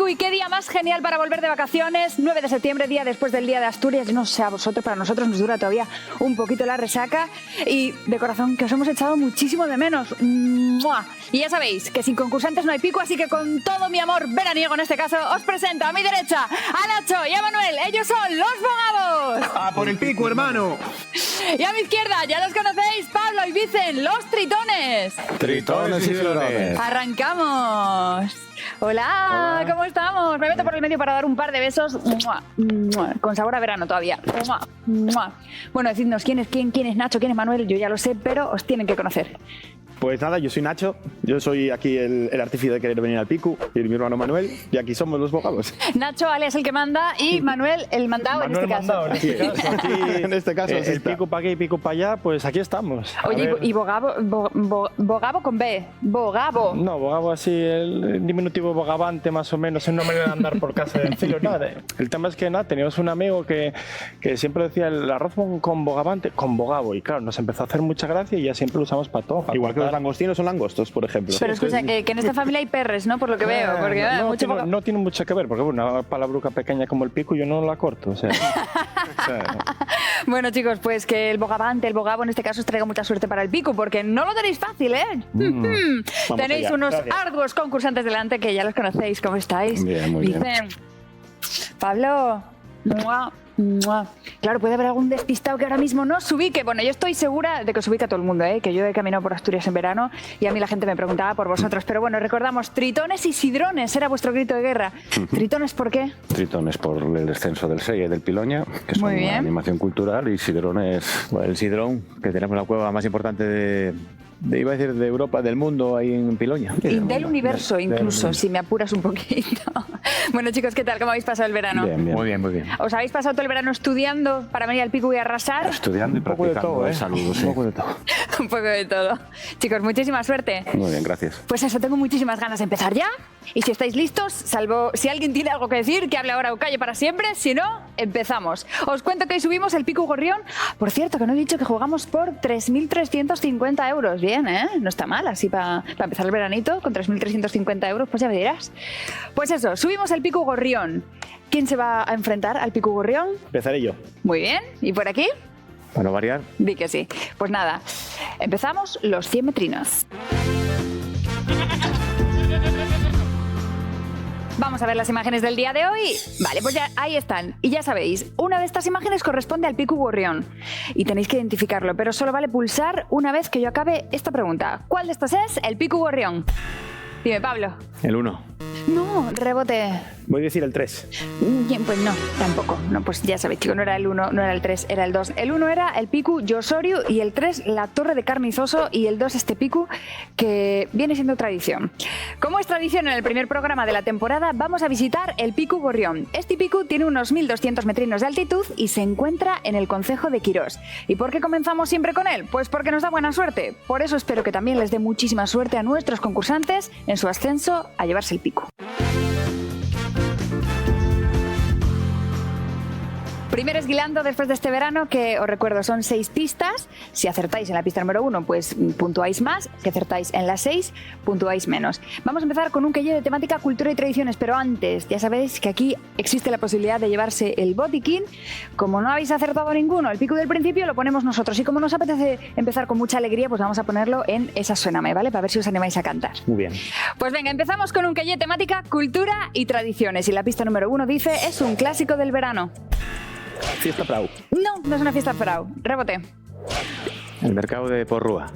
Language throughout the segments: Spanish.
Picu y qué día más genial para volver de vacaciones. 9 de septiembre, día después del Día de Asturias. No sé a vosotros, para nosotros nos dura todavía un poquito la resaca. Y de corazón que os hemos echado muchísimo de menos. ¡Mua! Y ya sabéis que sin concursantes no hay Picu, así que con todo mi amor veraniego en este caso, os presento a mi derecha a Nacho y a Manuel. Ellos son los Bogavos. ¡A por el Picu, hermano! Y a mi izquierda, ya los conocéis, Pablo y Vicen, los Tritones. Tritones y Tritones. ¡Arrancamos! Hola, ¿cómo estamos? Me meto por el medio para dar un par de besos. ¡Mua! ¡Mua! Con sabor a verano todavía. ¡Mua! ¡Mua! Bueno, decidnos quién es Nacho, quién es Manuel. Yo ya lo sé, pero os tienen que conocer. Pues nada, yo soy Nacho, yo soy aquí el artífice de querer venir al Picu, y mi hermano Manuel, y aquí somos los Bogavos. Nacho, alias el que manda, y Manuel, el mandado en este caso. En este caso, el Picu para aquí y Picu para allá, pues aquí estamos. Oye, y Bogavo con B, Bogavo. No, Bogavo así, el diminutivo bogavante más o menos, es una manera de andar por casa de decirlo. El tema es que nada, teníamos un amigo que siempre decía el arroz con bogavante, con bogavo, y claro, nos empezó a hacer mucha gracia y ya siempre lo usamos para todo. Igual que los langostinos son langostos, por ejemplo. Pero escucha, que en esta familia hay perres, ¿no? Por lo que veo. Porque, no tiene mucho que ver, porque una palabruca pequeña como el Picu yo no la corto. O sea. Bueno, chicos, pues que el bogavante, el bogavo en este caso os traiga mucha suerte para el Picu, porque no lo tenéis fácil, ¿eh? Tenéis allá. unos Gracias. arduos concursantes delante que ya los conocéis. ¿Cómo estáis? Bien, muy bien. Dicen, Pablo, ¡mua! ¡Mua! Claro, puede haber algún despistado que ahora mismo no se ubique. Bueno, yo estoy segura de que os ubica todo el mundo, ¿eh? Que yo he caminado por Asturias en verano y a mí la gente me preguntaba por vosotros. Pero bueno, recordamos, tritones y sidrones era vuestro grito de guerra. ¿Tritones por qué? Tritones por el descenso del Sella y del Piloña, que son Muy bien. una animación cultural, y sidrones... Bueno, el sidrón, que tenemos la cueva más importante iba a decir de Europa, del mundo, ahí en Piloña. Y del universo incluso, si me apuras un poquito. Bueno, chicos, ¿qué tal? ¿Cómo habéis pasado el verano? Bien, bien. Muy bien, muy bien. ¿Os habéis pasado todo el verano estudiando para venir al Picu y arrasar? Estudiando y Un poco de practicando. todo, ¿eh? Saludos, Un poco de todo. Un poco de todo. Chicos, muchísima suerte. Muy bien, gracias. Pues eso, tengo muchísimas ganas de empezar ya. Y si estáis listos, salvo si alguien tiene algo que decir, que hable ahora o calle para siempre. Si no, empezamos. Os cuento que hoy subimos el Picu Gorrión. Por cierto, que no he dicho que jugamos por 3.350 euros. Bien, ¿eh? No está mal, así para empezar el veranito, con 3.350 euros, pues ya me dirás. Pues eso, subimos el Picu Gorrión. ¿Quién se va a enfrentar al Picu Gorrión? Empezaré yo. Muy bien. ¿Y por aquí? Para no variar. Di que sí. Pues nada, empezamos los 100 metrinos. Vamos a ver las imágenes del día de hoy. Vale, pues ya ahí están. Y ya sabéis, una de estas imágenes corresponde al Picu Gorrión. Y tenéis que identificarlo, pero solo vale pulsar una vez que yo acabe esta pregunta. ¿Cuál de estos es el Picu Gorrión? Dime, Pablo. El 1. No, rebote. Voy a decir el 3. Bien, pues no, tampoco. No, pues ya sabéis, chicos, no era el 1, no era el 3, era el 2. El 1 era el Picu Llosoriu y el 3 la Torre de Carnizoso y el 2 este Picu que viene siendo tradición. Como es tradición en el primer programa de la temporada, vamos a visitar el Picu Gorrión. Este Picu tiene unos 1.200 metrinos de altitud y se encuentra en el concejo de Quirós. ¿Y por qué comenzamos siempre con él? Pues porque nos da buena suerte. Por eso espero que también les dé muchísima suerte a nuestros concursantes en su ascenso a llevarse el Picu. Primer esguilando después de este verano, que os recuerdo son 6 pistas. Si acertáis en la pista número 1, pues puntuáis más. Si acertáis en la 6, puntuáis menos. Vamos a empezar con un queje de temática cultura y tradiciones, pero antes, ya sabéis que aquí existe la posibilidad de llevarse el botiquín. Como no habéis acertado ninguno, el Picu del principio lo ponemos nosotros. Y como nos apetece empezar con mucha alegría, pues vamos a ponerlo en Esa Suéname, ¿vale? Para ver si os animáis a cantar. Muy bien. Pues venga, empezamos con un queje de temática cultura y tradiciones. Y la pista número 1 dice, es un clásico del verano. Fiesta Prau. No, no es una fiesta frau. Rebote. El mercado de Porrúa.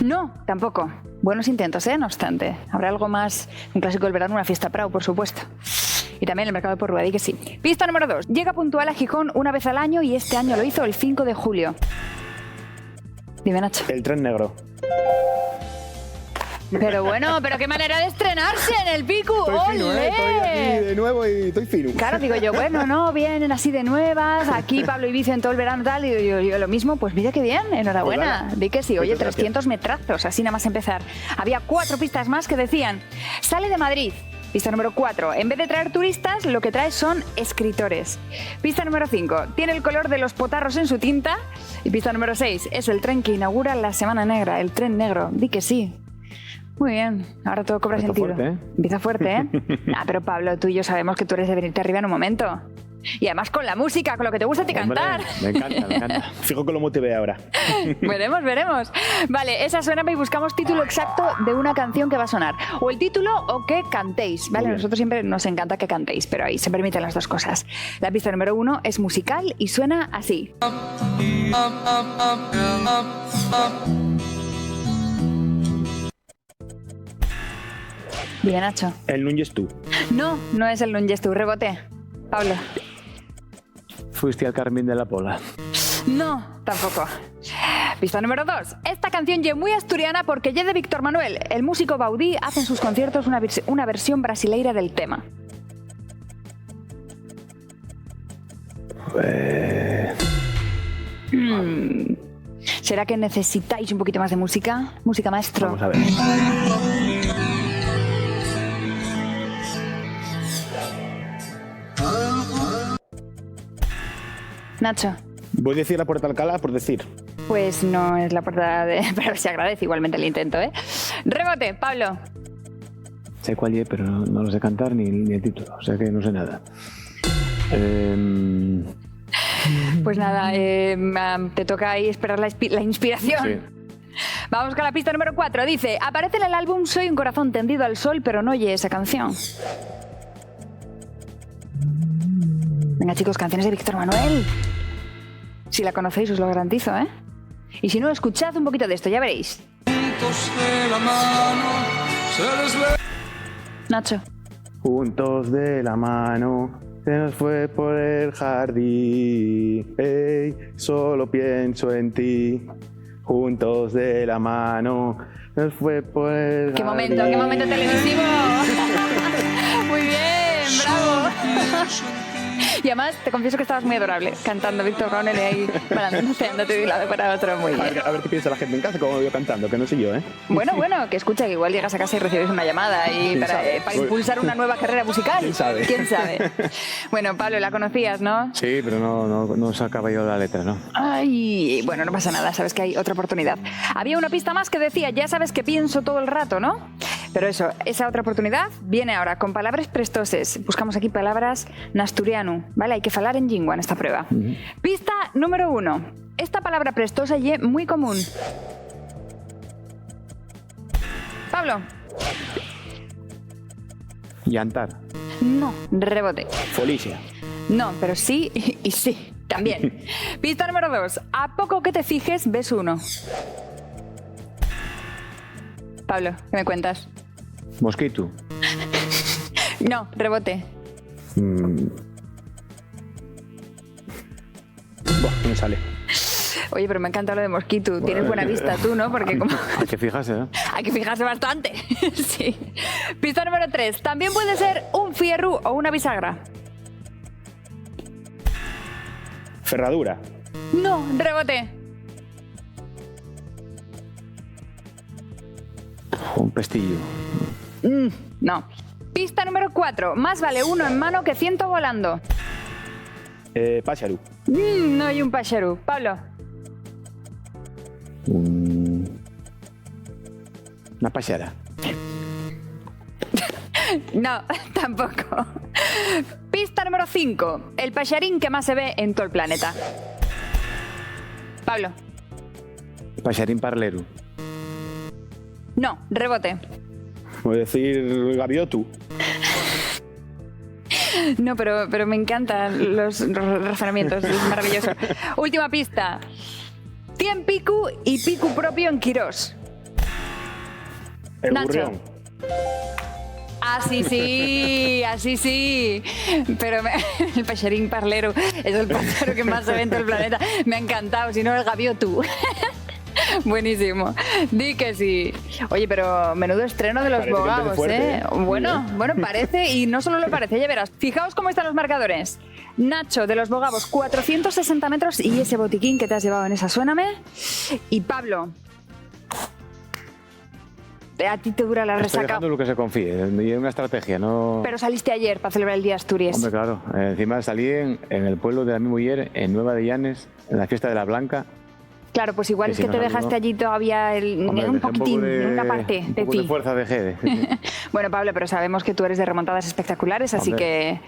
No, tampoco. Buenos intentos, ¿eh? No obstante. Habrá algo más, un clásico del verano, una fiesta Prau, por supuesto. Y también el mercado de Porrúa, di que sí. Pista número 2. Llega puntual a Gijón una vez al año y este año lo hizo el 5 de julio. Dime, Nacho. El tren negro. Pero bueno, pero qué manera de estrenarse en el Picu. Estoy fino, ¡Olé! Estoy aquí de nuevo y estoy fino. Claro, digo yo, bueno, no, vienen así de nuevas, aquí Pablo y Vicio en todo el verano tal, y yo lo mismo, pues mira qué bien, enhorabuena. Di que sí, oye, Muchas gracias. 300 metrazos, así nada más empezar. Había 4 pistas más que decían, sale de Madrid. Pista número 4. En vez de traer turistas, lo que trae son escritores. Pista número 5. Tiene el color de los potarros en su tinta. Y pista número 6. Es el tren que inaugura la Semana Negra, el tren negro. Di que sí. Muy bien, ahora todo cobra Empezó sentido. fuerte, ¿eh? Empieza fuerte, ¿eh? Pero Pablo, tú y yo sabemos que tú eres de venirte arriba en un momento. Y además con la música, con lo que te gusta a ti Hombre, cantar. me encanta, me encanta. Fijo que lo motivé ahora. Veremos. Vale, esa suena y buscamos título exacto de una canción que va a sonar. O el título o que cantéis, ¿vale? Muy bien. Nosotros siempre nos encanta que cantéis, pero ahí se permiten las dos cosas. La pista número 1 es musical y suena así. Bien, Nacho. El Núñez tú. No, no es el Núñez tú, rebote. Pablo. Fuiste al Carmín de la Pola. No, tampoco. Pista número 2. Esta canción es muy asturiana porque es de Víctor Manuel. El músico Baudí hace en sus conciertos una versión brasileira del tema. ¿Será que necesitáis un poquito más de música? Música, maestro. Vamos a ver. Nacho. Voy a decir la Puerta de Alcalá por decir. Pues no es la puerta de... Pero se agradece igualmente el intento, ¿eh? Rebote, Pablo. Sé cuál es, pero no lo sé cantar ni el título, o sea que no sé nada. Pues nada, te toca ahí esperar la inspiración. Sí. Vamos con la pista número 4. Dice, aparece en el álbum Soy un corazón tendido al sol, pero no oye esa canción. Venga, chicos, canciones de Víctor Manuel. Si la conocéis, os lo garantizo, ¿eh? Y si no, escuchad un poquito de esto, ya veréis. Nacho. Juntos de la mano, se nos fue por el jardín. Ey, solo pienso en ti. Juntos de la mano, se nos fue por el ¡Qué jardín. momento televisivo! Muy bien, bravo. Y además, te confieso que estabas muy adorable, cantando Víctor Manuel y ahí balanceándote de un lado para otro, muy A bien. ver qué piensa la gente en casa, como yo cantando, que no soy yo, ¿eh? Bueno, que escucha, que igual llegas a casa y recibes una llamada y ¿Quién sabe? para impulsar una nueva carrera musical. ¿Quién sabe? ¿Quién sabe? Bueno, Pablo, la conocías, ¿no? Sí, pero no sacaba yo la letra, ¿no? Ay, bueno, no pasa nada, sabes que hay otra oportunidad. Había una pista más que decía, ya sabes que pienso todo el rato, ¿no? Pero eso, esa otra oportunidad viene ahora con palabras prestoses. Buscamos aquí palabras nasturiano, ¿vale? Hay que falar en lingua en esta prueba. Pista número 1. Esta palabra prestosa es muy común. Pablo. Llantar. No, rebote. Folicia. No, pero sí y sí, también. Pista número 2. A poco que te fijes, ves uno. Pablo, ¿qué me cuentas? Mosquito. No, rebote. Buah, no me sale. Oye, pero me encanta lo de mosquito. Tienes buena vista tú, ¿no? Porque como... Hay que fijarse, ¿no? hay que fijarse bastante. Sí. Pista número 3. También puede ser un fierro o una bisagra. Ferradura. No, rebote. Un pestillo. No. Pista número 4. Más vale uno en mano que 100 volando. Páxaro. No hay un pacharu. Pablo. Una paseada. No, tampoco. Pista número 5. El pacharín que más se ve en todo el planeta. Pablo. Pasearín parlero. No, rebote. Voy a decir gaviotu. No, pero me encantan los razonamientos, es maravilloso. Última pista. 100 picu y picu propio en Quirós. El Nacho. gurrión. Así sí. Pero el pacharín parlero es el pájaro que más se ve en todo el planeta. Me ha encantado, si no el gaviotu. Buenísimo. Di que sí. Oye, pero menudo estreno de los Parece que bogavos, empecé fuerte, ¿eh? ¿eh? Bueno, parece, y no solo lo parece, ya verás. Fijaos cómo están los marcadores. Nacho, de los bogavos, 460 metros y ese botiquín que te has llevado en esa Suéname. Y Pablo, a ti te dura la Estoy resaca. dejando lo que se confíe. Y es una estrategia, no... Pero saliste ayer para celebrar el Día de Asturias. Hombre, claro. Encima salí en el pueblo de mi mujer, en Nueva de Llanes, en la fiesta de la Blanca. Claro, pues igual Que es si que no te salimos- dejaste allí todavía Hombre, un dejé poquitín, una parte un de poco de ti. fuerza dejé. Bueno, Pablo, pero sabemos que tú eres de remontadas espectaculares, así Hombre. que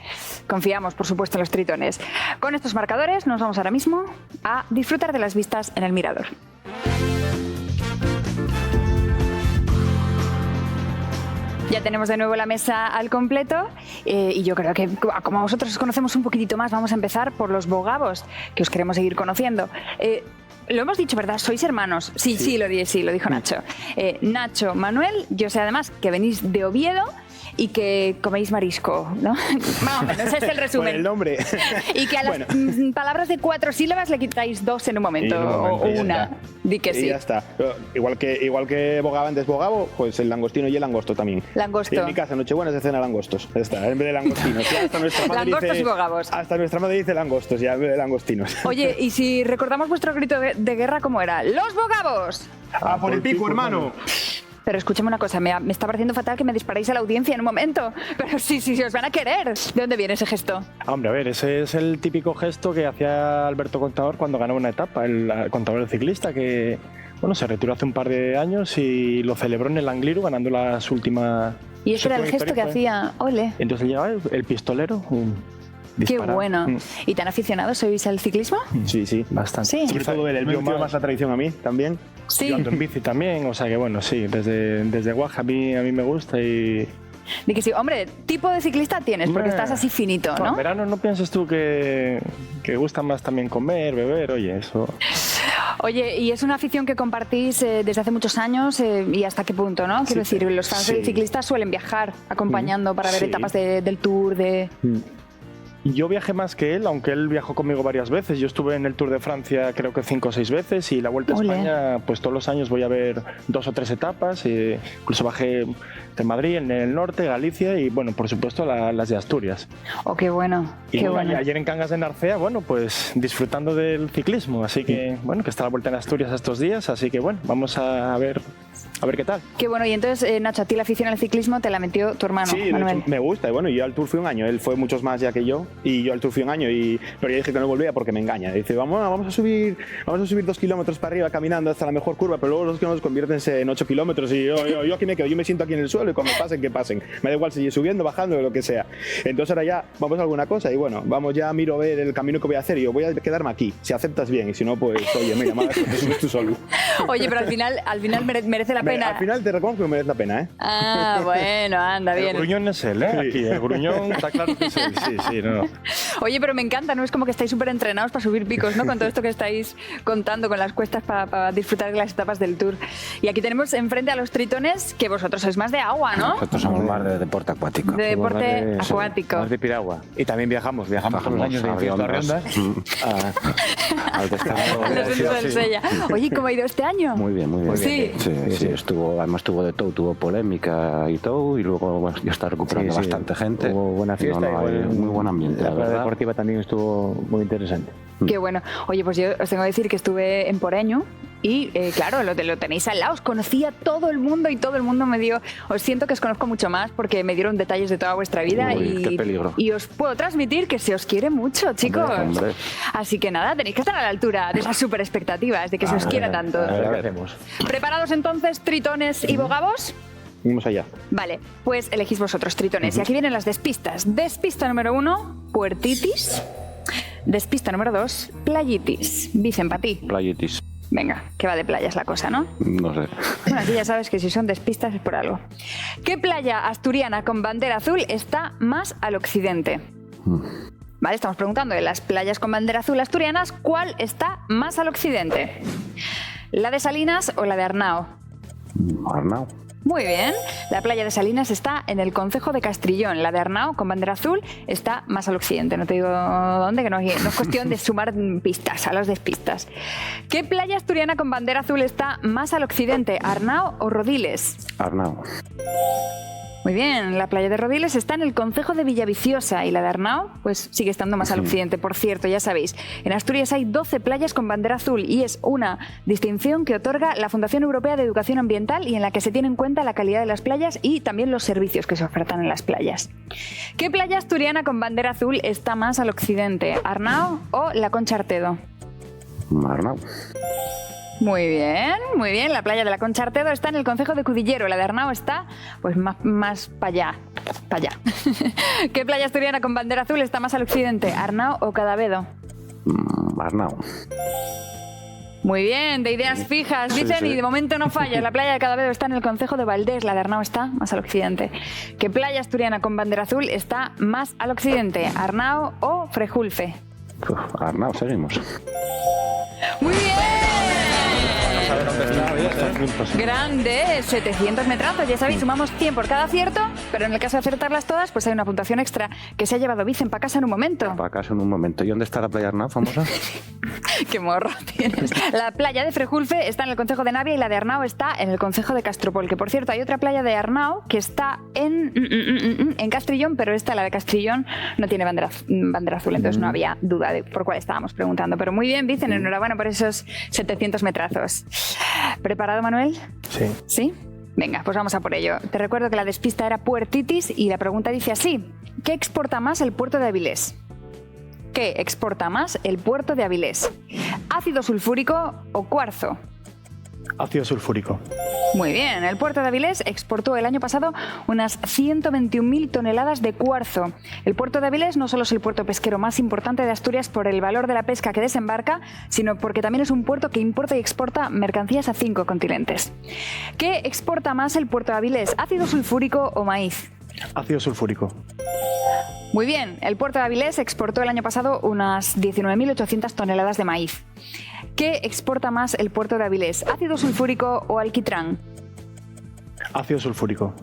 confiamos, por supuesto, en los tritones. Con estos marcadores nos vamos ahora mismo a disfrutar de las vistas en el mirador. Ya tenemos de nuevo la mesa al completo y yo creo que como vosotros os conocemos un poquitito más, vamos a empezar por los bogavos, que os queremos seguir conociendo. Lo hemos dicho, ¿verdad? ¿Sois hermanos? Sí, lo dijo Nacho. Nacho, Manuel, yo sé además que venís de Oviedo y que coméis marisco, ¿no? Más o menos, ese es el resumen. Por el nombre. Y que a las palabras de 4 sílabas le quitáis 2 en un momento, Y en un momento, o ya una. está. Di que Y sí. ya está. Igual que bogavante es bogavo, pues el langostino y el langosto también. Langosto. Y en mi casa, Nochebuena, se cena langostos. Ya está, en vez de langostinos. Ya hasta nuestra madre Langostos dice, y bogavos. Hasta nuestra madre dice langostos, ya en vez de langostinos. Oye, y si recordamos vuestro grito de guerra, ¿cómo era? ¡Los bogavos! ¡Ah, por el pico, hermano! Pero escúchame una cosa, me está pareciendo fatal que me disparéis a la audiencia en un momento. Pero sí, os van a querer. ¿De dónde viene ese gesto? Hombre, a ver, ese es el típico gesto que hacía Alberto Contador cuando ganó una etapa, el contador del ciclista, que bueno, se retiró hace un par de años y lo celebró en el Angliru ganando las últimas... Y ese era el última gesto que victoria, hacía. Ole. Entonces llevaba el pistolero. Qué disparaba. bueno. ¿Y tan aficionados sois al ciclismo? Sí. Bastante. Sí. Sobre todo él me Yo metió más la tradición a mí también. Sí. Yo ando en bici también, o sea que bueno, sí, desde Guaja a mí me gusta y... Di que sí. Hombre, tipo de ciclista tienes, porque estás así finito, En ¿no? verano no pienses tú que gusta más también comer, beber, oye, eso... Oye, y es una afición que compartís desde hace muchos años y hasta qué punto, ¿no? Quiero decir, los fans del ciclista suelen viajar acompañando para ver Sí. etapas del Tour, de... Yo viajé más que él, aunque él viajó conmigo varias veces. Yo estuve en el Tour de Francia creo que 5 o 6 veces y la Vuelta a Ole. España, pues todos los años voy a ver 2 o 3 etapas. Incluso bajé de Madrid, en el norte, Galicia y bueno, por supuesto las de Asturias. Oh, qué bueno, Y qué bueno, bueno. ayer en Cangas de Narcea, bueno, pues disfrutando del ciclismo. Así que bueno, que está la Vuelta en Asturias estos días, así que bueno, vamos a ver qué tal. Qué bueno, y entonces, Nacho, a ti la afición al ciclismo te la metió tu hermano, Sí, de Manuel. hecho, me gusta. Y bueno, yo al Tour fui un año. Él fue muchos más ya que yo. Y yo al Tour fui un año. Pero yo dije que no volvía porque me engaña. Dice, vamos a subir 2 kilómetros para arriba caminando hasta la mejor curva. Pero luego los kilómetros conviértense en 8 kilómetros. Y yo aquí me quedo. Yo me siento aquí en el suelo y cuando pasen, que pasen. Me da igual seguir subiendo, bajando, lo que sea. Entonces ahora ya vamos a alguna cosa. Y bueno, vamos ya, miro a ver el camino que voy a hacer. Y yo voy a quedarme aquí. Si aceptas bien. Y si no, pues oye, mira, más te subes tú solo. Oye, pero al final merece la pena. Al final te reconozco que merece la pena, ¿eh? Ah, bueno, anda El bien. gruñón es él, ¿eh? Aquí, el gruñón está claro que es él. Sí, no. Oye, pero me encanta, ¿no? Es como que estáis súper entrenados para subir picos, ¿no? Con todo esto que estáis contando, con las cuestas para disfrutar de las etapas del Tour. Y aquí tenemos enfrente a los tritones, que vosotros sois más de agua, ¿no? Nosotros somos más de deporte acuático. De deporte Más de- acuático. Más de piragua. Y también viajamos todos los años de a Infiesto a Riondas. Riondas. Al descanso. Los centros del Sella. Oye, ¿cómo ha ido este año? Muy bien, muy bien. Sí. Sí, además tuvo de todo, tuvo polémica y todo, y luego bueno, ya está recuperando Sí, sí. bastante gente. Hubo buena fiesta No, y hay muy buen ambiente, La la prueba verdad. deportiva también estuvo muy interesante. Qué bueno. Oye, pues yo os tengo que decir que estuve en Poreño y, claro, lo tenéis al lado. Os conocía todo el mundo y todo el mundo me dio... Os siento que os conozco mucho más porque me dieron detalles de toda vuestra vida. Uy, qué peligro. Y os puedo transmitir que se os quiere mucho, chicos. Hombre. Así que nada, tenéis que estar a la altura de esas super expectativas, de que se os quiera tanto. A ver qué hacemos. ¿Preparados entonces, tritones y bogavos? Vamos allá. Vale, pues elegís vosotros, tritones. Y aquí vienen las despistas. Despista número 1, puertitis. Despista número 2, playitis. Vicen, para ti. Playitis, Venga, que va de playas la cosa, ¿no? no sé. Bueno, aquí ya sabes que si son despistas es por algo. ¿Qué playa asturiana con bandera azul está más al occidente? Vale, estamos preguntando de las playas con bandera azul asturianas, ¿cuál está más al occidente? ¿La de Salinas o la de Arnao? Arnau. Muy bien, la playa de Salinas está en el concejo de Castrillón. La de Arnao, con bandera azul, está más al occidente. No te digo dónde, que no es cuestión de sumar pistas a las despistas. ¿Qué playa asturiana con bandera azul está más al occidente, Arnao o Rodiles? Arnau. Muy bien, la playa de Rodiles está en el concejo de Villaviciosa y la de Arnao pues sigue estando más al occidente. Por cierto, ya sabéis, en Asturias hay 12 playas con bandera azul y es una distinción que otorga la Fundación Europea de Educación Ambiental y en la que se tiene en cuenta la calidad de las playas y también los servicios que se ofertan en las playas. ¿Qué playa asturiana con bandera azul está más al occidente, Arnao o la Concha Artedo? Arnau. Muy bien, muy bien. La playa de la Concha Artedo está en el concejo de Cudillero. La de Arnao está pues más para allá. ¿Qué playa asturiana con bandera azul está más al occidente? ¿Arnao o Cadavedo? Arnao. Muy bien, de ideas fijas, dicen, y de momento no falla. La playa de Cadavedo está en el concejo de Valdés, la de Arnao está más al occidente. ¿Qué playa asturiana con bandera azul está más al occidente? ¿Arnao o Frejulfe? Arnao, seguimos. Muy bien. Grande, 700 metrazos, ya sabéis, sumamos 100 por cada acierto, pero en el caso de acertarlas todas, pues hay una puntuación extra que se ha llevado Vicen para casa en un momento. Para casa en un momento. ¿Y dónde está la playa Arnao, famosa? ¡Qué morro tienes! La playa de Frejulfe está en el concejo de Navia y la de Arnao está en el concejo de Castropol, que por cierto hay otra playa de Arnao que está en Castrillón, pero esta, la de Castrillón, no tiene bandera azul, entonces no había duda de por cuál estábamos preguntando. Pero muy bien, Vicen, enhorabuena por esos 700 metrazos. ¿Preparado, Manuel? Sí. ¿Sí? Venga, pues vamos a por ello. Te recuerdo que la despista era puertitis y la pregunta dice así: ¿qué exporta más el puerto de Avilés? ¿Qué exporta más el puerto de Avilés? ¿Ácido sulfúrico o cuarzo? Ácido sulfúrico. Muy bien, el puerto de Avilés exportó el año pasado unas 121.000 toneladas de cuarzo. El puerto de Avilés no solo es el puerto pesquero más importante de Asturias por el valor de la pesca que desembarca, sino porque también es un puerto que importa y exporta mercancías a 5 continentes. ¿Qué exporta más el puerto de Avilés? ¿Ácido sulfúrico o maíz? Ácido sulfúrico. Muy bien, el puerto de Avilés exportó el año pasado unas 19.800 toneladas de maíz. ¿Qué exporta más el puerto de Avilés? ¿Ácido sulfúrico o alquitrán? Ácido sulfúrico.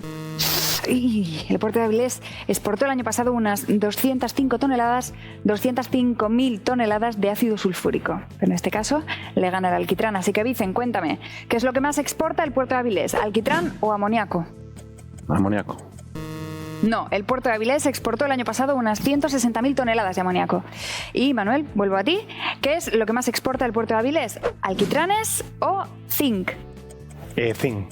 El puerto de Avilés exportó el año pasado unas 205.000 toneladas de ácido sulfúrico. Pero en este caso le gana el alquitrán. Así que, Vicen, cuéntame, ¿qué es lo que más exporta el puerto de Avilés? ¿Alquitrán o amoníaco? Amoníaco. No, el puerto de Avilés exportó el año pasado unas 160.000 toneladas de amoníaco. Y, Manuel, vuelvo a ti. ¿Qué es lo que más exporta el puerto de Avilés? ¿Alquitranes o zinc? Zinc.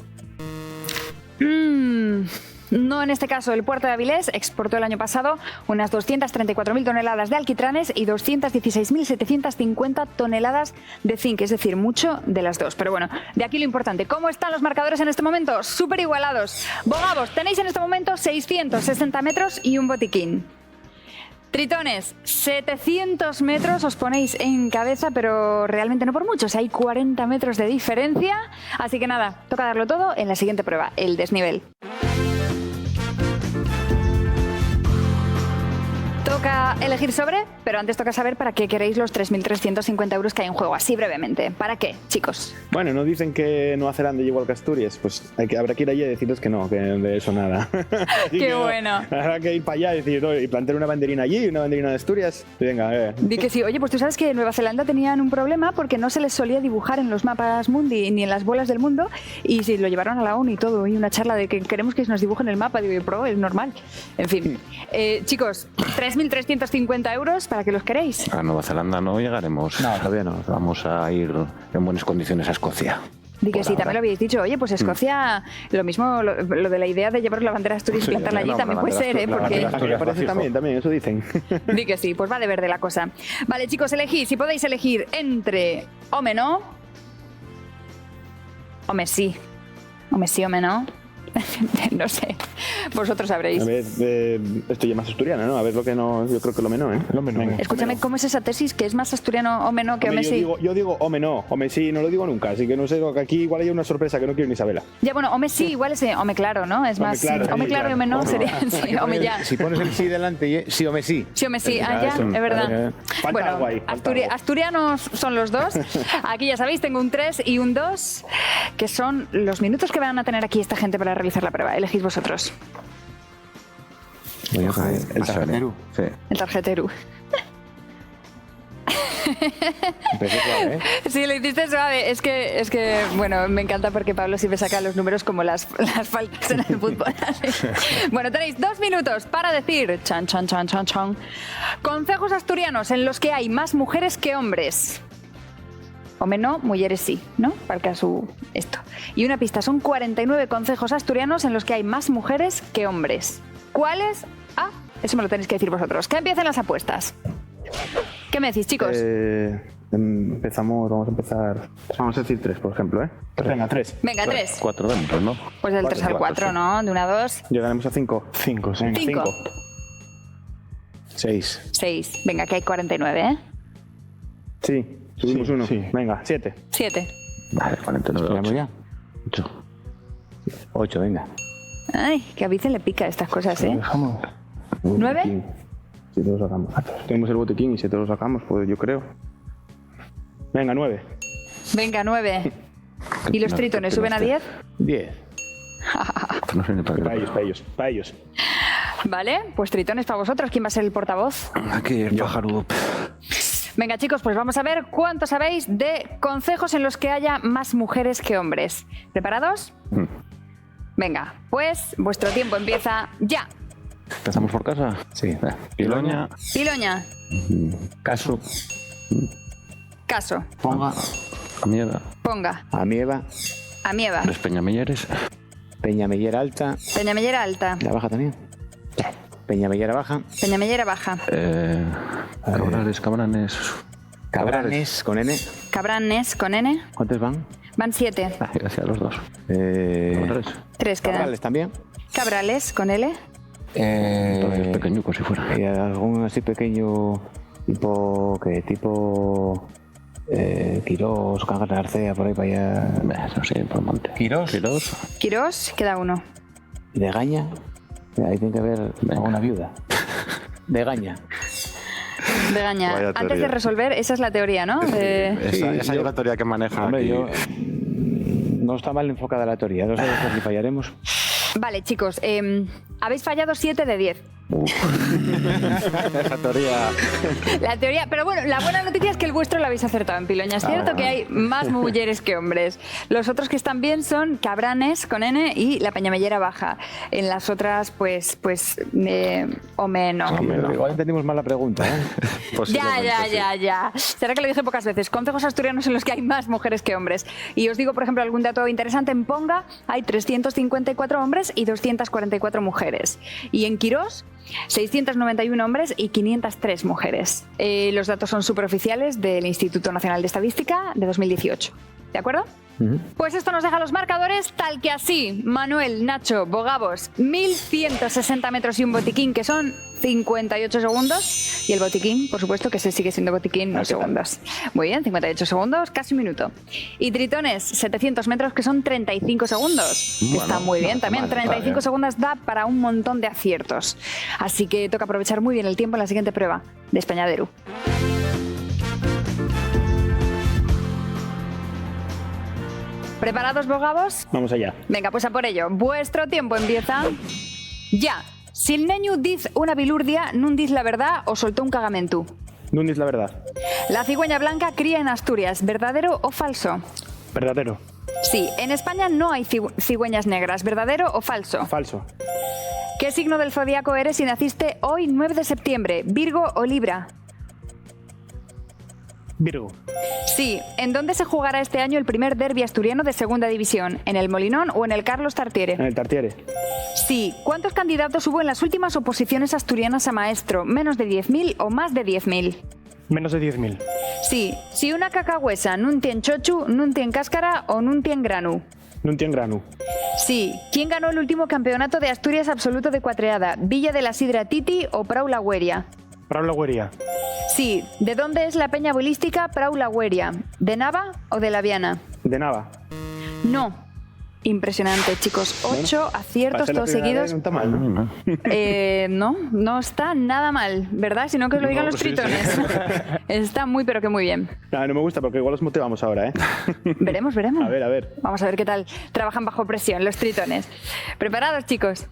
No, en este caso, el puerto de Avilés exportó el año pasado unas 234.000 toneladas de alquitranes y 216.750 toneladas de zinc, es decir, mucho de las dos. Pero bueno, de aquí lo importante. ¿Cómo están los marcadores en este momento? Súper igualados. Bogavos, tenéis en este momento 660 metros y un botiquín. Tritones, 700 metros os ponéis en cabeza, pero realmente no por mucho. O sea, hay 40 metros de diferencia. Así que nada, toca darlo todo en la siguiente prueba, el desnivel. Toca elegir sobre, pero antes toca saber para qué queréis los 3.350 euros que hay en juego, así brevemente. ¿Para qué, chicos? Bueno, no dicen que Nueva Zelanda igual que Asturias, pues habrá que ir allí y decirles que no, que de eso nada. ¡Qué bueno! Habrá que ir para allá y decir, y plantear una banderina allí, una banderina de Asturias. Y venga, Di que sí. Oye, pues tú sabes que en Nueva Zelanda tenían un problema porque no se les solía dibujar en los mapas mundi ni en las bolas del mundo, y sí, lo llevaron a la ONU y todo, y una charla de que queremos que nos dibujen el mapa. Digo, pero es normal. En fin. Chicos, 3.350 euros para que los queréis. A Nueva Zelanda no llegaremos. No, todavía no. Vamos a ir en buenas condiciones a Escocia. Di que sí, también lo habéis dicho. Oye, pues Escocia, lo mismo, lo de la idea de llevar la bandera Asturias y plantarla allí también puede ser, ¿eh? Porque... Me parece también, eso dicen. Di que sí, pues va de verde la cosa. Vale, chicos, elegid, si podéis elegir entre home no, home sí, home no. No sé, vosotros sabréis. A ver, esto ya es más asturiano, ¿no? A ver lo que no, yo creo que lo menos, ¿eh? Lo menos. Escúchame, ¿cómo es esa tesis? ¿Que es más asturiano home no que home Hombre, sí? yo digo home no, home sí, no lo digo nunca, así que no sé, que aquí igual hay una sorpresa que no quiero ni saberla. Ya, bueno, home sí, igual es home claro, ¿no? Es Home más, claro, home sí, claro y home no sería, sí, home ya. Si pones el sí delante, sí, hombre, sí. Sí, home sí, ya, eso. es verdad. Falta Bueno, algo ahí, falta algo. asturianos son los dos. Aquí ya sabéis, tengo un 3 y un 2, que son los minutos que van a tener aquí esta gente para realizar la prueba. Elegís vosotros. El tarjetero. Sí. El tarjetero. Empecé suave, ¿eh? Sí, lo hiciste suave. Es que, bueno, me encanta porque Pablo siempre saca los números como las faltas en el fútbol. Bueno, tenéis 2 minutos para decir chan, concejos asturianos en los que hay más mujeres que hombres. Home no, mujeres sí, ¿no? Para el caso esto. Y una pista, son 49 concejos asturianos en los que hay más mujeres que hombres. ¿Cuáles? Ah, eso me lo tenéis que decir vosotros. Que empiecen las apuestas. ¿Qué me decís, chicos? Vamos a empezar. Vamos a decir 3, por ejemplo, ¿eh? Venga, 3. Venga, 3. 4 dentro, ¿no? Pues del 3 al 4, ¿no? De 1 a 2. Llegaremos a 5. 5, sí. 5. 6. 6. Venga, que hay 49, ¿eh? Sí, subimos Sí, 1. sí. Venga, 7. 7. Vale, 49. ¿Esperamos 8. ya? 8, venga. Ay, que a Vicen le pica estas cosas, ¿eh? Dejamos. 9. 7 lo sacamos. Tenemos el botiquín y 7 lo sacamos, pues yo creo. Venga, 9. Venga, 9. ¿Y los tritones suben a 10? 10. No sé ni para qué. Para ellos. Vale, pues tritones para vosotros. ¿Quién va a ser el portavoz? Aquí el pájaro. Venga, chicos, pues vamos a ver cuánto sabéis de consejos en los que haya más mujeres que hombres. ¿Preparados? Venga, pues vuestro tiempo empieza ya. ¿Empezamos por casa? Sí. Piloña. Piloña, Caso. caso, Ponga. Amieva. ponga, Amieva. amieva, Los Peñamelleres. Peñamellera alta. peñamellera alta, La baja también. Peñamellera baja. peñamellera baja, Cabrales, Cabranes. Cabranes con N. cabranes con N, ¿Cuántos van? van 7, Hacia los dos. Cabrales. 3 quedan. Cabrales también. Cabrales con L, Entonces, pequeñuco si fuera. Y algún así pequeño tipo Quirós, Cangas de Arcea, por ahí para allá. No sé, por monte. Quirós. Quirós, queda 1. De Gaña. Ahí tiene que haber alguna viuda. De Gaña. Begaña, Vaya antes teoría. de resolver, esa es la teoría, ¿no? Esa es la teoría que maneja. Hombre, aquí. yo no está mal enfocada la teoría. No sé si fallaremos. Vale, chicos, habéis fallado 7 de 10. Esa teoría. La teoría, pero bueno, la buena noticia es que el vuestro lo habéis acertado en Piloña. Es cierto que hay más mujeres que hombres. Los otros que están bien son Cabranes con N y la Peñamellera baja. En las otras, pues, o menos. Igual entendimos mal la pregunta, ¿eh? Ya. Será que lo dije pocas veces. Consejos asturianos en los que hay más mujeres que hombres. Y os digo, por ejemplo, algún dato interesante. En Ponga hay 354 hombres y 244 mujeres. Y en Quirós, 691 hombres y 503 mujeres. Los datos son superoficiales del Instituto Nacional de Estadística de 2018. ¿De acuerdo? Pues esto nos deja los marcadores tal que así. Manuel, Nacho, Bogavos, 1160 metros y un botiquín que son 58 segundos. Y el botiquín, por supuesto, que se sigue siendo botiquín, no segundos. Muy bien, 58 segundos, casi un minuto. Y tritones, 700 metros que son 35 segundos. Que está muy bien también. 35 segundos da para un montón de aciertos. Así que toca aprovechar muy bien el tiempo en la siguiente prueba de Españaderu. ¿Preparados, Bogavos? Vamos allá. Venga, pues a por ello. Vuestro tiempo empieza ya. Si el neño diz una bilurdia, nun diz la verdad o soltó un cagamentú. Nun es la verdad. La cigüeña blanca cría en Asturias, ¿verdadero o falso? Verdadero. Sí, en España no hay cigüeñas negras, ¿verdadero o falso? Falso. ¿Qué signo del zodiaco eres si naciste hoy 9 de septiembre, Virgo o Libra? Virgo. Sí, ¿en dónde se jugará este año el primer derbi asturiano de segunda división? ¿En el Molinón o en el Carlos Tartiere? En el Tartiere. Sí, ¿cuántos candidatos hubo en las últimas oposiciones asturianas a maestro? ¿Menos de 10.000 o más de 10.000? Menos de 10.000. Sí, si una cacahuesa nun tien chochu, nun tien cáscara o nun tien granu. Nun tien granu. Sí, ¿quién ganó el último campeonato de Asturias absoluto de cuatreada? ¿Villa de la Sidra Titi o Prau La Güeria? Prau La Güeria. Sí, ¿de dónde es la peña bolística Prau La Güeria? ¿De Nava o de La Viana? De Nava. No. Impresionante, chicos. 8 aciertos todos seguidos. No está mal, ¿no? No está nada mal, ¿verdad? Si no, que os lo digan los tritones. Está muy, pero que muy bien. No me gusta porque igual los motivamos ahora, ¿eh? Veremos. A ver. Vamos a ver qué tal trabajan bajo presión los tritones. ¿Preparados, chicos?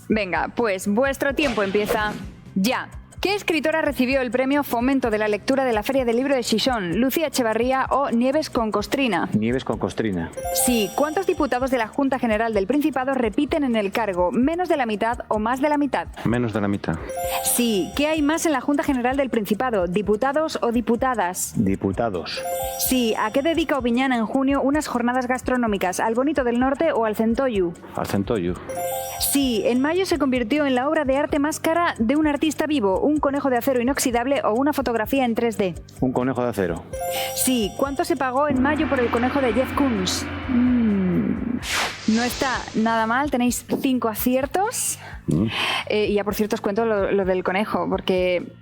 Venga, pues vuestro tiempo empieza ya. ¿Qué escritora recibió el premio Fomento de la Lectura de la Feria del Libro de Xixón? ¿Lucía Echevarría o Nieves con Costrina? Nieves con Costrina. Sí. ¿Cuántos diputados de la Junta General del Principado repiten en el cargo? ¿Menos de la mitad o más de la mitad? Menos de la mitad. Sí. ¿Qué hay más en la Junta General del Principado? ¿Diputados o diputadas? Diputados. Sí. ¿A qué dedica Oviñana en junio unas jornadas gastronómicas? ¿Al Bonito del Norte o al Centollu? Al Centollu. Sí, en mayo se convirtió en la obra de arte más cara de un artista vivo, un conejo de acero inoxidable o una fotografía en 3D. Un conejo de acero. Sí, ¿cuánto se pagó en mayo por el conejo de Jeff Koons? No está nada mal, tenéis 5 aciertos. Y ya por cierto os cuento lo del conejo, porque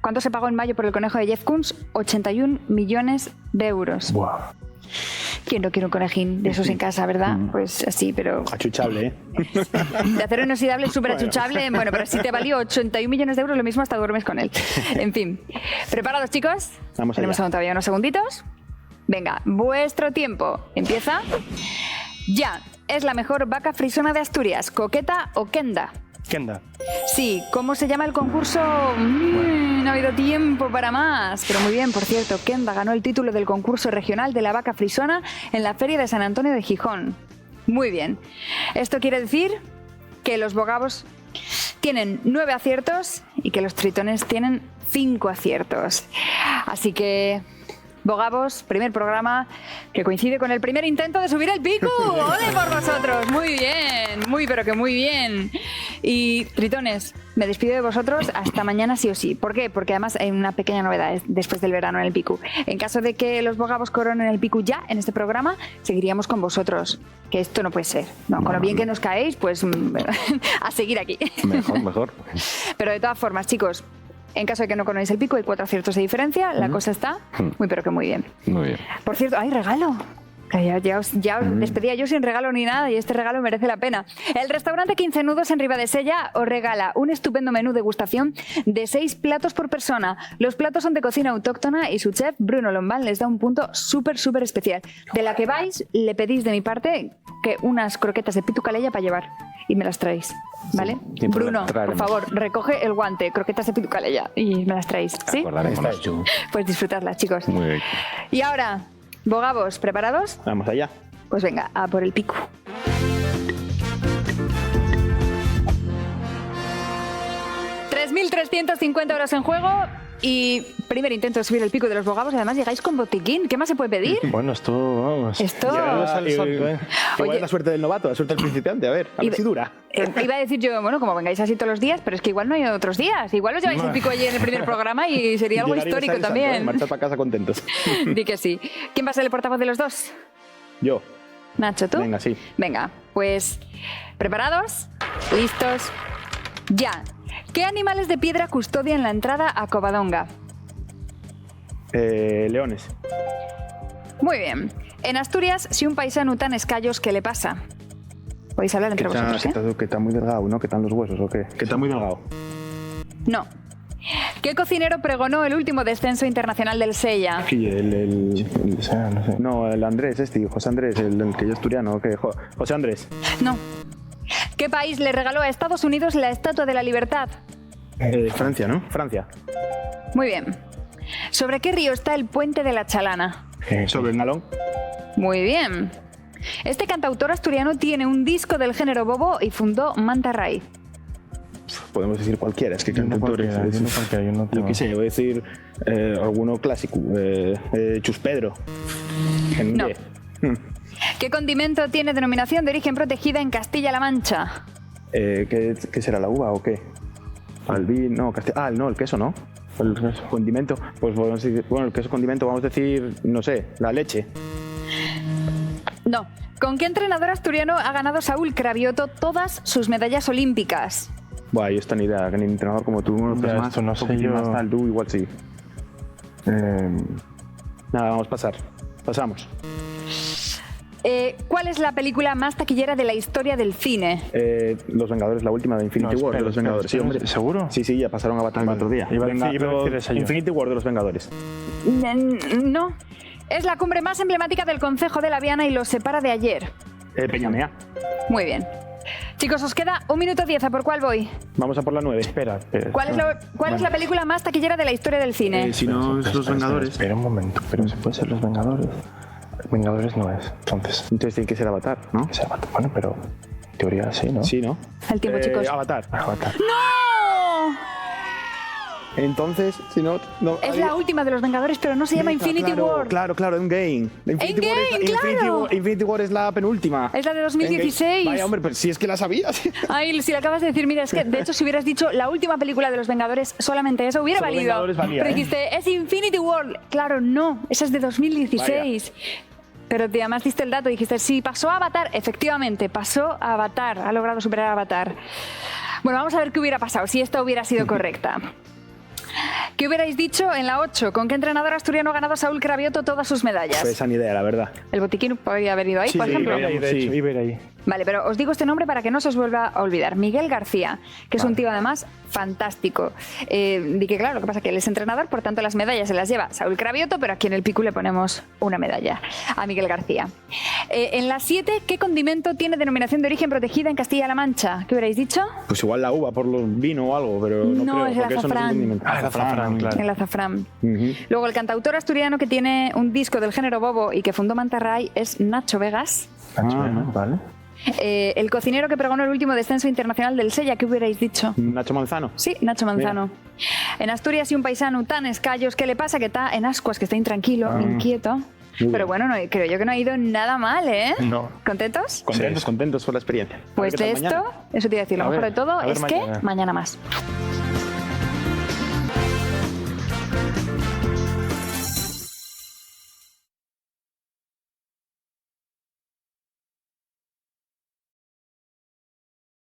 ¿cuánto se pagó en mayo por el conejo de Jeff Koons? 81 millones de euros. Wow. ¿Quién no quiere un conejín de esos en casa, verdad? Pues así, pero... Achuchable, ¿eh? De acero inoxidable, súper achuchable. Bueno, pero si te valió 81 millones de euros, lo mismo hasta duermes con él. En fin. ¿Preparados, chicos? Vamos Tenemos allá. aún todavía unos segunditos. Venga, vuestro tiempo empieza ya. ¿Es la mejor vaca frisona de Asturias? ¿Coqueta o Kenda? Kenda. Sí, ¿cómo se llama el concurso? No ha habido tiempo para más. Pero muy bien, por cierto, Kenda ganó el título del concurso regional de la vaca frisona en la Feria de San Antonio de Gijón. Muy bien. Esto quiere decir que los bogavos tienen 9 aciertos y que los tritones tienen 5 aciertos. Así que... Bogavos, primer programa que coincide con el primer intento de subir el pico. ¡Ole por vosotros! Muy bien, muy pero que muy bien. Y tritones, me despido de vosotros hasta mañana sí o sí. ¿Por qué? Porque además hay una pequeña novedad después del verano en el pico. En caso de que los bogavos coronen el pico ya en este programa, seguiríamos con vosotros. Que esto no puede ser. No, con lo bien que nos caéis, pues a seguir aquí. Mejor. Pero de todas formas, chicos, en caso de que no coronéis el pico, hay 4 aciertos de diferencia. La cosa está muy, pero que muy bien. Muy bien. Por cierto, ¡hay regalo! Que ya os despedía yo sin regalo ni nada y este regalo merece la pena. El restaurante 15 Nudos en Ribadesella os regala un estupendo menú degustación de 6 platos por persona. Los platos son de cocina autóctona y su chef, Bruno Lombán, les da un punto súper, súper especial. De la que vais, le pedís de mi parte que unas croquetas de pitu calella para llevar y me las traéis, ¿vale? sin problema, Bruno, por traeremos. favor, recoge el guante, croquetas de pitu calella y me las traéis, ¿sí? Acordaremos. Pues disfrutadlas, chicos. Muy bien. Y ahora, bogavos, ¿preparados? Vamos allá. Pues venga, a por el pico. €3.350 en juego y primer intento de subir el pico de los bogavos. Además, llegáis con botiquín. ¿Qué más se puede pedir? Bueno, esto, vamos. Esto... Ya sale el salto, ¿eh? Igual Oye. es la suerte del novato, la suerte del principiante. A ver Iba- si dura. Iba a decir yo, bueno, como vengáis así todos los días, pero es que igual no hay otros días. Igual os lleváis el pico allí en el primer programa y sería algo Llegar y histórico besar el santo, también. Marchar para casa contentos. Di que sí. ¿Quién va a ser el portavoz de los dos? Yo. Nacho, ¿tú? Venga, sí. Venga, pues, ¿preparados? ¿Listos? ¡Ya! ¿Qué animales de piedra custodian la entrada a Covadonga? Leones. Muy bien. En Asturias, si un paisano tan escallos, ¿qué le pasa? Podéis hablar entre vosotros, ¿eh? Que está muy delgado, ¿no? Que están los huesos, ¿o qué? Que está muy delgado. No. ¿Qué cocinero pregonó el último descenso internacional del Sella? Aquí, O sea, no sé. No, el Andrés, José Andrés, el que yo asturiano, ¿o qué? José Andrés. No. ¿Qué país le regaló a Estados Unidos la Estatua de la Libertad? Francia, ¿no? Francia. Muy bien. ¿Sobre qué río está el puente de la Chalana? Sobre el Nalón. Muy bien. Este cantautor asturiano tiene un disco del género bobo y fundó Manta Ray. Podemos decir cualquiera, es que Yo no cantautores. cualquiera, yo no cualquiera, yo no Yo tengo. qué sé, voy a decir alguno clásico. Chus Pedro. No. ¿Qué condimento tiene denominación de origen protegida en Castilla-La Mancha? ¿Qué será, la uva o qué? Albino, no, no, el queso, ¿no? El condimento, pues podemos decir, bueno, el queso condimento, vamos a decir, no sé, la leche. No. ¿Con qué entrenador asturiano ha ganado Saúl Cravioto todas sus medallas olímpicas? Buah, yo esta ni idea, que ni entrenador como tú, no Ya, más, esto no un sé poquitín yo. más tal, tú igual sí. Nada, vamos a pasar. Pasamos. ¿Cuál es la película más taquillera de la historia del cine? Los Vengadores, la última de Infinity No, War de espera, los Vengadores. espera, Sí, hombre. ¿seguro? Sí, sí, ya pasaron a Batman el otro día. Iba a decir esa yo. Infinity War de los Vengadores. No. Es la cumbre más emblemática del Concejo de la Viana y los separa de ayer. Peñamea. Muy bien. Chicos, os queda 1 minuto 10. ¿A por cuál voy? Vamos a por la 9. Espera. ¿Cuál es la película más taquillera de la historia del cine? Si no es los Vengadores, Espera un momento, pero se puede ser los Vengadores. Vengadores no es, entonces tiene que ser Avatar, ¿no? que sea Avatar. Bueno, pero en teoría sí, ¿no? Sí, ¿no? El tiempo, chicos. Avatar. Avatar. ¡No! Entonces, si no... Es la última de los Vengadores, pero no se llama Infinity War. Claro, Endgame. Infinity War es la penúltima. Es la de 2016. Endgame. Vaya, hombre, pero si es que la sabías. Ay, si le acabas de decir, mira, es que de hecho si hubieras dicho la última película de los Vengadores, solamente eso hubiera Solo valido. Vengadores valía, Pero dijiste, es Infinity War. Claro, no, esa es de 2016. Pero te además diste el dato, dijiste, sí, pasó a Avatar. Efectivamente, pasó a Avatar, ha logrado superar a Avatar. Bueno, vamos a ver qué hubiera pasado si esta hubiera sido correcta. ¿Qué hubierais dicho en la 8? ¿Con qué entrenador asturiano ha ganado Saúl Cravioto todas sus medallas? Pues esa ni idea, la verdad. El botiquín podría haber ido ahí, por ejemplo. Iba a ir ahí. Vale, pero os digo este nombre para que no se os vuelva a olvidar. Miguel García, que es un tío además fantástico. Di que claro, lo que pasa es que él es entrenador, por tanto las medallas se las lleva Saúl Cravioto, pero aquí en el Picu le ponemos una medalla a Miguel García. En la 7, ¿qué condimento tiene denominación de origen protegida en Castilla-La Mancha? ¿Qué hubierais dicho? Pues igual la uva por los vino o algo, pero no No, creo, es el porque eso no es un azafrán. condimento. Azafrán, claro. El azafrán. Ujú. Luego el cantautor asturiano que tiene un disco del género bobo y que fundó Mantarray es Nacho Vegas. Vale. El cocinero que pregonó el último descenso internacional del Sella, ¿qué hubierais dicho? Nacho Manzano. Sí, Nacho Manzano. En Asturias y un paisano tan escallos, ¿qué le pasa? Que está en ascuas, que está intranquilo, inquieto. Pero bueno, creo yo que no ha ido nada mal, ¿eh? No. ¿Contentos? Contentos por la experiencia. Pues A ver qué de tal esto, mañana. eso te iba a decir, lo A mejor ver, de todo a ver es que mañana. mañana más.